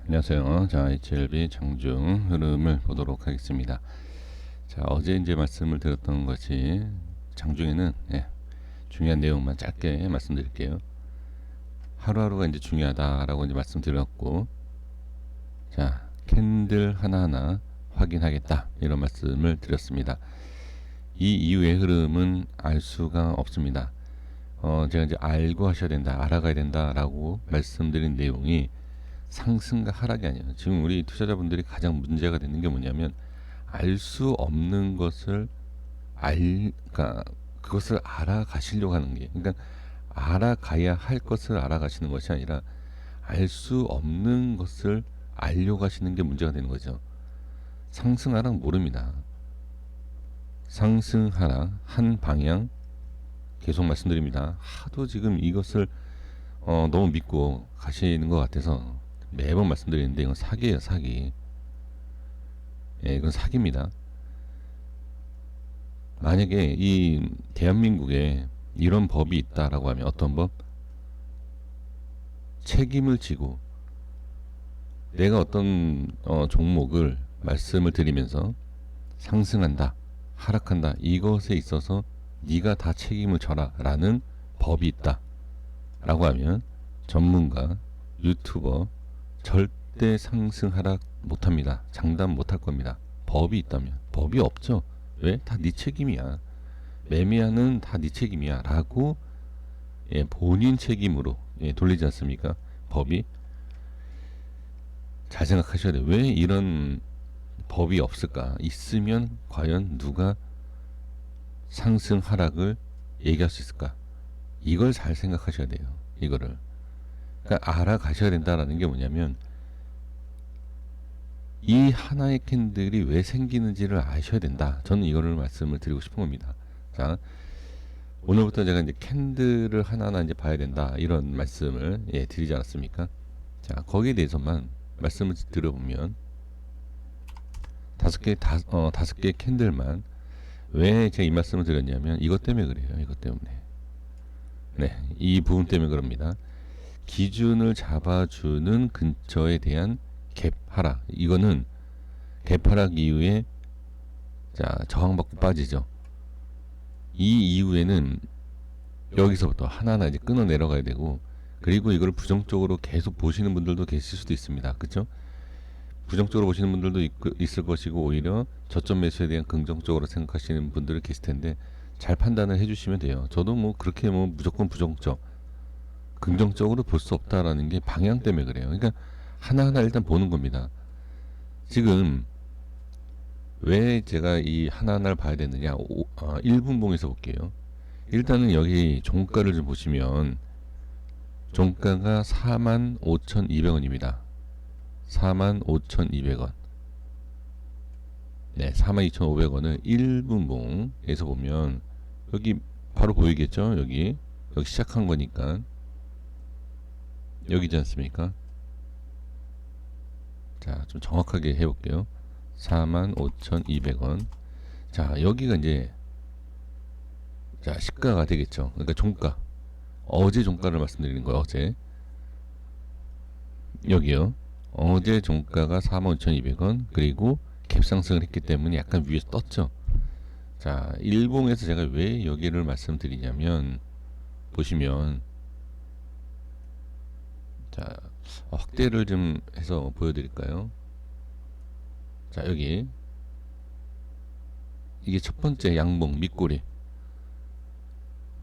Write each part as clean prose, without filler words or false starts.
안녕하세요. 자, HLB 장중 흐름을 보도록 하겠습니다. 자, 어제 이제 말씀을 드렸던 것이 장중에는 중요한 내용만 짧게 말씀드릴게요. 하루하루가 이제 중요하다라고 이제 말씀드렸고, 자, 캔들 하나하나 확인하겠다 이런 말씀을 드렸습니다. 이 이후의 흐름은 알 수가 없습니다. 제가 이제 알고 하셔야 된다, 알아가야 된다라고 말씀드린 내용이 상승과 하락이 아니에요. 지금 우리 투자자분들이 가장 문제가 되는 게 뭐냐면 알 수 없는 것을 그러니까 그것을 알아가시려고 하는 게, 그러니까 알아가야 할 것을 알아가시는 것이 아니라 알 수 없는 것을 알려고 하시는 게 문제가 되는 거죠. 상승 하락 모릅니다. 상승 하락 한 방향 계속 말씀드립니다. 하도 지금 이것을 너무 믿고 가시는 것 같아서 매번 말씀드리는데 이건 사기예요, 사기. 이건 사기입니다. 만약에 이 대한민국에 이런 법이 있다라고 하면 어떤 법? 책임을 지고 내가 어떤 종목을 말씀을 드리면서 상승한다, 하락한다, 이것에 있어서 네가 다 책임을 져라 라는 법이 있다 라고 하면 전문가, 유튜버 절대 상승 하락 못합니다. 장담 못할 겁니다. 법이 있다면. 법이 없죠. 왜? 다 네 책임이야. 매매하는 다 네 책임이야 라고 본인 책임으로 돌리지 않습니까? 법이. 잘 생각하셔야 돼요. 왜 이런 법이 없을까? 있으면 과연 누가 상승 하락을 얘기할 수 있을까? 이걸 잘 생각하셔야 돼요. 이거를. 그러니까 알아가셔야 된다라는 게 뭐냐면 이 하나의 캔들이 왜 생기는지를 아셔야 된다. 저는 이거를 말씀을 드리고 싶은 겁니다. 자, 오늘부터 제가 이제 캔들을 하나하나 이제 봐야 된다 이런 말씀을 드리지 않았습니까? 자, 거기에 대해서만 말씀을 드려보면 다섯 개 캔들만 왜 제가 이 말씀을 드렸냐면 이것 때문에 그래요. 이것 때문에. 네, 이 부분 때문에 그럽니다. 기준을 잡아주는 근처에 대한 갭 하락. 이거는 갭 하락 이후에 자 저항받고 빠지죠. 이 이후에는 여기서부터 하나하나 이제 끊어 내려가야 되고, 그리고 이걸 부정적으로 계속 보시는 분들도 계실 수도 있습니다. 그렇죠? 부정적으로 보시는 분들도 있을 것이고 오히려 저점 매수에 대한 긍정적으로 생각하시는 분들이 계실 텐데 잘 판단을 해주시면 돼요. 저도 뭐 그렇게 뭐 무조건 부정적, 긍정적으로 볼 수 없다라는 게 방향 때문에 그래요. 그러니까 하나하나 일단 보는 겁니다. 지금 왜 제가 이 하나하나를 봐야 되느냐? 1분봉에서 볼게요. 일단은 여기 종가를 좀 보시면 종가가 45,200원입니다. 45,200원. 네, 42,500원을 1분봉에서 보면 여기 바로 보이겠죠? 여기 시작한 거니까 여기지 않습니까? 자, 좀 정확하게 해볼게요. 45,200원. 자, 여기가 이제 자 시가가 되겠죠. 그러니까 종가. 어제 종가를 말씀드리는 거예요. 어제. 여기요. 어제 종가가 45,200원. 그리고 갭상승을 했기 때문에 약간 위에서 떴죠. 자, 일봉에서 제가 왜 여기를 말씀드리냐면 보시면 자, 확대를 좀 해서 보여드릴까요? 자, 여기 이게 첫 번째 양봉 밑꼬리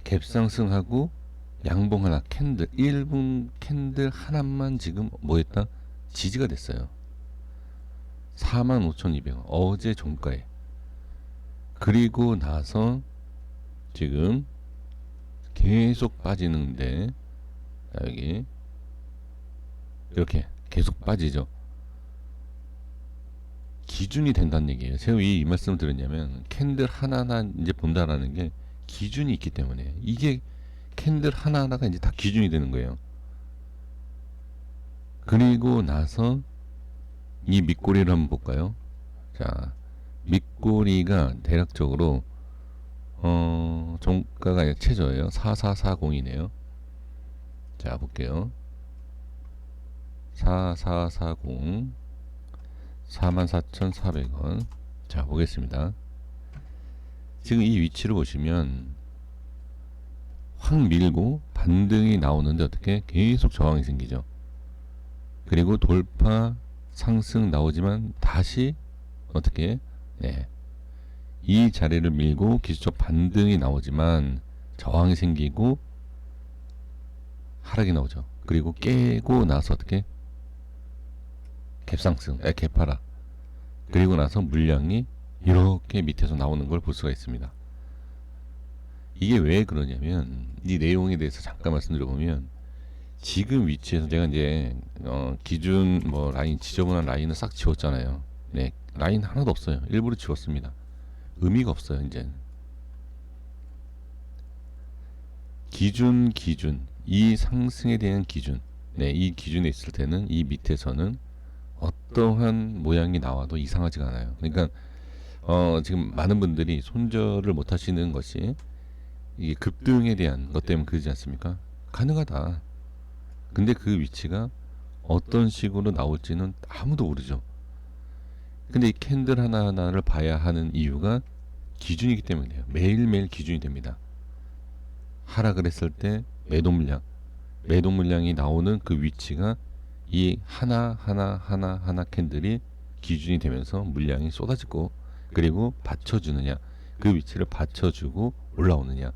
갭상승하고 양봉 하나 캔들 1분 캔들 하나만 지금 뭐했다? 지지가 됐어요. 45,200원 어제 종가에. 그리고 나서 지금 계속 빠지는데 여기 이렇게 계속 빠지죠. 기준이 된다는 얘기예요. 제가 왜 이 말씀을 드렸냐면 캔들 하나하나 이제 본다라는 게 기준이 있기 때문에 이게 캔들 하나하나가 이제 다 기준이 되는 거예요. 그리고 나서 이 밑꼬리를 한번 볼까요? 자, 밑꼬리가 대략적으로 종가가 최저예요. 4440이네요. 자, 볼게요. 4440 44,400원. 자, 보겠습니다. 지금 이 위치를 보시면 확 밀고 반등이 나오는데 어떻게 계속 저항이 생기죠. 그리고 돌파 상승 나오지만 다시 어떻게 이 자리를 밀고 기술적 반등이 나오지만 저항이 생기고 하락이 나오죠. 그리고 깨고 나서 어떻게 갭상승, 갭하락. 그리고 나서 물량이 이렇게 밑에서 나오는 걸 볼 수가 있습니다. 이게 왜 그러냐면 이 내용에 대해서 잠깐 말씀드려보면 지금 위치에서 제가 이제 기준 뭐 라인 지저분한 라인을 싹 지웠잖아요. 네, 라인 하나도 없어요. 일부러 지웠습니다. 의미가 없어요. 이제 기준 이 상승에 대한 기준, 이 기준에 있을 때는 이 밑에서는 어떠한 모양이 나와도 이상하지가 않아요. 그러니까 지금 많은 분들이 손절을 못 하시는 것이 이게 급등에 대한 것 때문에 그러지 않습니까? 가능하다. 근데 그 위치가 어떤 식으로 나올지는 아무도 모르죠. 근데 이 캔들 하나하나를 봐야 하는 이유가 기준이기 때문이에요. 매일매일 기준이 됩니다. 하락을 했을 때 매도 물량이 나오는 그 위치가 이 하나 캔들이 기준이 되면서 물량이 쏟아지고 그리고 받쳐주느냐, 그 위치를 받쳐주고 올라오느냐,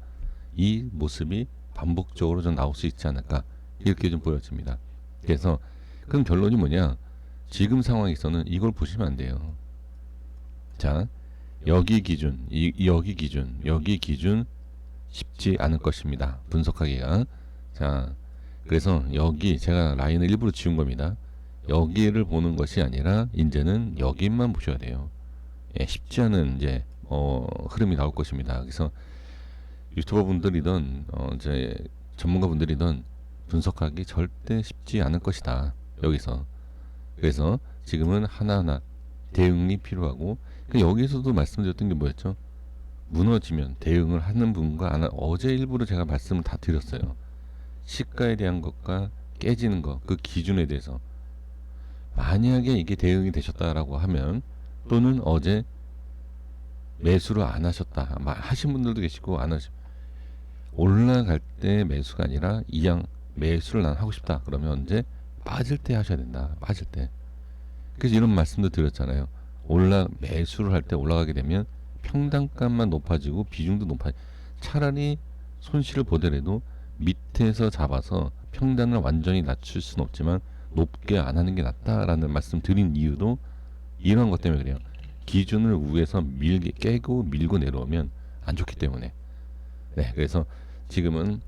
이 모습이 반복적으로 좀 나올 수 있지 않을까 이렇게 좀 보여집니다. 그래서 그럼 결론이 뭐냐? 지금 상황에서는 이걸 보시면 안 돼요. 자, 여기 기준, 여기 기준 쉽지 않을 것입니다. 분석하기가. 자, 그래서 여기 제가 라인을 일부러 지운 겁니다. 여기를 보는 것이 아니라 이제는 여기만 보셔야 돼요. 쉽지 않은 이제 흐름이 나올 것입니다. 그래서 유튜버 분들이든 이제 전문가 분들이든 분석하기 절대 쉽지 않을 것이다. 여기서. 그래서 지금은 하나하나 대응이 필요하고 여기서도 말씀드렸던 게 뭐였죠? 무너지면 대응을 하는 분과 안 어제 일부러 제가 말씀을 다 드렸어요. 시가에 대한 것과 깨지는 것, 그 기준에 대해서 만약에 이게 대응이 되셨다라고 하면 또는 어제 매수를 안 하셨다 하신 분들도 계시고 안 하시 올라갈 때 매수가 아니라 이양 매수를 난 하고 싶다 그러면 언제 빠질 때 하셔야 된다. 빠질 때. 그래서 이런 말씀도 드렸잖아요. 매수를 할 때 올라가게 되면 평단가만 높아지고 비중도 차라리 손실을 보더라도 밑에서 잡아서 평단을 완전히 낮출 수는 없지만 높게 안 하는 게 낫다라는 말씀 드린 이유도 이런 것 때문에 그래요. 기준을 위에서 깨고 밀고 내려오면 안 좋기 때문에. 네, 그래서 지금은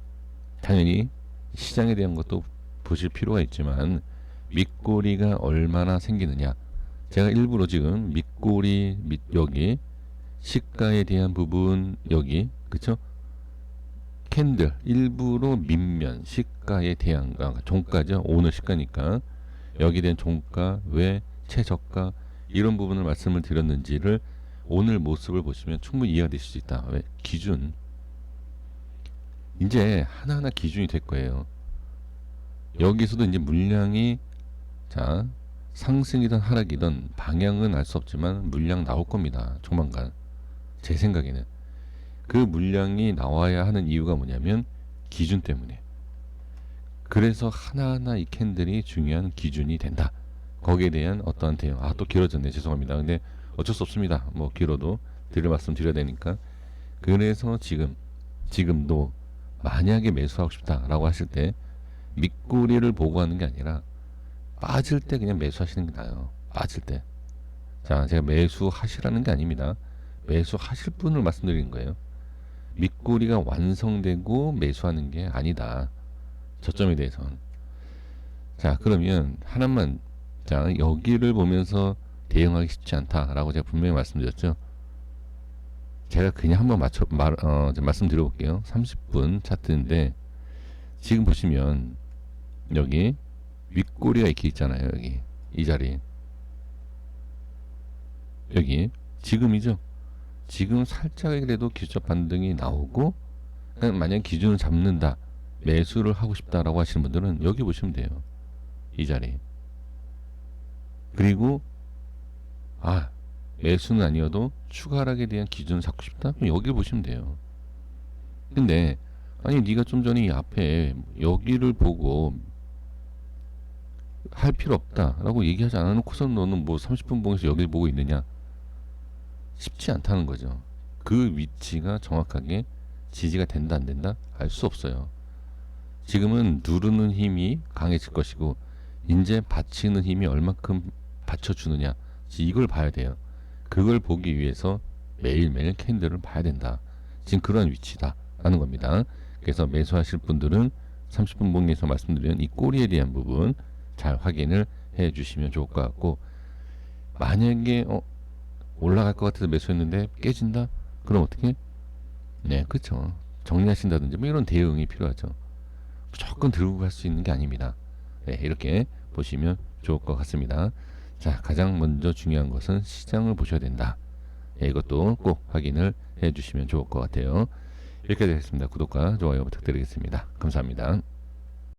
당연히 시장에 대한 것도 보실 필요가 있지만 밑꼬리가 얼마나 생기느냐. 제가 일부러 지금 밑꼬리 여기 시가에 대한 부분 여기 그쵸? 캔들 일부러 밑면 시가에 대한 종가죠. 오늘 시가니까 여기에 대한 종가 왜 최저가 이런 부분을 말씀을 드렸는지를 오늘 모습을 보시면 충분히 이해가 되실 수 있다. 왜? 기준 이제 하나하나 기준이 될 거예요. 여기서도 이제 물량이 자 상승이든 하락이든 방향은 알 수 없지만 물량 나올 겁니다. 조만간 제 생각에는 그 물량이 나와야 하는 이유가 뭐냐면 기준 때문에. 그래서 하나하나 이 캔들이 중요한 기준이 된다. 거기에 대한 어떠한 대응. 또 길어졌네. 죄송합니다. 근데 어쩔 수 없습니다. 뭐 길어도 드릴 말씀 드려야 되니까. 그래서 지금도 만약에 매수하고 싶다라고 하실 때 밑꼬리를 보고 하는 게 아니라 빠질 때 그냥 매수하시는 게 나아요. 빠질 때. 자, 제가 매수하시라는 게 아닙니다. 매수하실 분을 말씀드리는 거예요. 밑꼬리가 완성되고 매수하는 게 아니다. 저점에 대해서는. 자, 그러면 하나만 자, 여기를 보면서 대응하기 쉽지 않다라고 제가 분명히 말씀드렸죠. 제가 그냥 한번 말씀드려 볼게요. 30분 차트인데 지금 보시면 여기 윗꼬리가 이렇게 있잖아요. 여기 이 자리 여기 지금이죠. 지금 살짝이라도 기술적 반등이 나오고 만약 기준을 잡는다 매수를 하고 싶다라고 하시는 분들은 여기 보시면 돼요. 이 자리 그리고 매수는 아니어도 추가 하락에 대한 기준을 잡고 싶다? 그럼 여기를 보시면 돼요. 근데 아니 네가 좀 전에 이 앞에 여기를 보고 할 필요 없다라고 얘기하지 않아놓고선 너는 뭐 30분 봉에서 여기를 보고 있느냐? 쉽지 않다는 거죠. 그 위치가 정확하게 지지가 된다 안 된다 알 수 없어요. 지금은 누르는 힘이 강해질 것이고 이제 받치는 힘이 얼마큼 받쳐주느냐 이걸 봐야 돼요. 그걸 보기 위해서 매일매일 캔들을 봐야 된다. 지금 그러한 위치다 라는 겁니다. 그래서 매수하실 분들은 30분 봉에서 말씀드린 이 꼬리에 대한 부분 잘 확인을 해 주시면 좋을 것 같고, 만약에 올라갈 것 같아서 매수했는데 깨진다? 그럼 어떻게? 네, 그렇죠. 정리하신다든지 뭐 이런 대응이 필요하죠. 무조건 들고 갈 수 있는 게 아닙니다. 네, 이렇게 보시면 좋을 것 같습니다. 자, 가장 먼저 중요한 것은 시장을 보셔야 된다. 네, 이것도 꼭 확인을 해 주시면 좋을 것 같아요. 여기까지 하겠습니다. 구독과 좋아요 부탁드리겠습니다. 감사합니다.